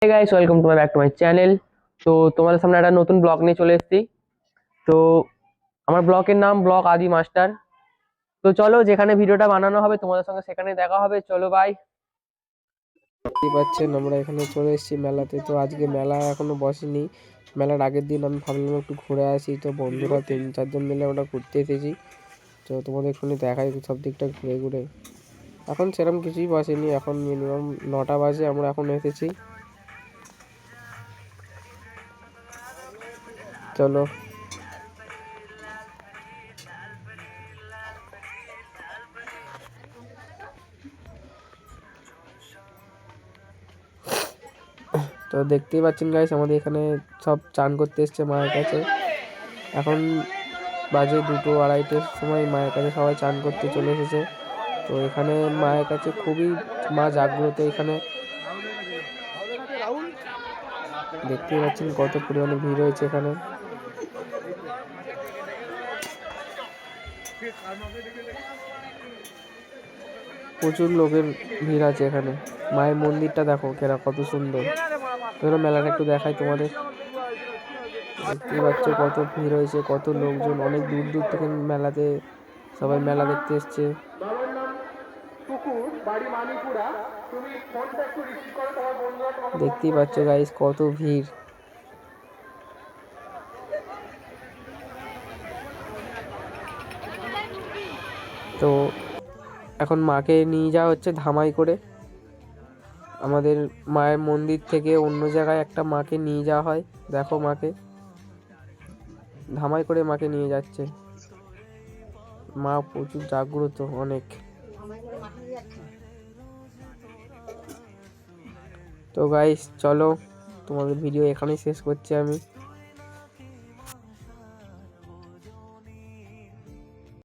Hey guys, welcome to my back to my channel. তো তোমাদের সামনে একটা নতুন ব্লগ নিয়ে চলে এসেছি। তো আমার ব্লগের নাম ব্লগ আদি মাস্টার। তো চলো, যেখানে ভিডিওটা বানানো হবে তোমাদের সঙ্গে সেখানে দেখা হবে। চলো বাই। দেখতেই পাচ্ছেন আমরা এখানে চলে এসেছি মেলাতে। তো আজকে মেলা এখনো বসেনি। মেলার আগের দিন আমি ভাবলাম একটু ঘুরে আসি, তো বন্ধুরা 3-4 জন মিলে আমরা ঘুরতে এসেছি। তো তোমাদের এখানে দেখাই সব দিকটা ঘুরে ঘুরে। এখন সেরকম কিছুই বসেনি, এখন মিনিমাম 9টা বাজে, আমরা এখন এসেছি। চলো। তো দেখতেই পাচ্ছেন গাইস, আমাদের এখানে সব চান করতে এসছে মায়ের কাছে। এখন বাজে 2-2:30টার সময় মায়ের কাছে সবাই চান করতে চলে এসেছে। তো এখানে মায়ের কাছে খুবই মা জাগ্রত। এখানে দেখতেই পাচ্ছেন কত পরিমাণে ভিড় হয়েছে এখানে। প্রচুর লোকের ভিড় আছে এখানে। মায়ের মন্দিরটা দেখো কেনা কত সুন্দর। ধরো মেলাটা একটু দেখাই তোমাদের। দেখতেই পাচ্ছ কত ভিড় হয়েছে, কত লোকজন, অনেক দূর দূর থেকে মেলাতে সবাই মেলা দেখতে এসছে। দেখতেই পাচ্ছ গাইস কত ভিড়। তো এখন মাকে নিয়ে যাওয়া হচ্ছে ধামাই করে। আমাদের মায়ের মন্দির থেকে অন্য জায়গায় একটা মাকে নিয়ে যাওয়া হয়। দেখো মাকে ধামাই করে মাকে নিয়ে যাচ্ছে। মা প্রচুর জাগ্রত অনেক। তো গাইস চলো, তোমাদের ভিডিও এখানেই শেষ করছি আমি।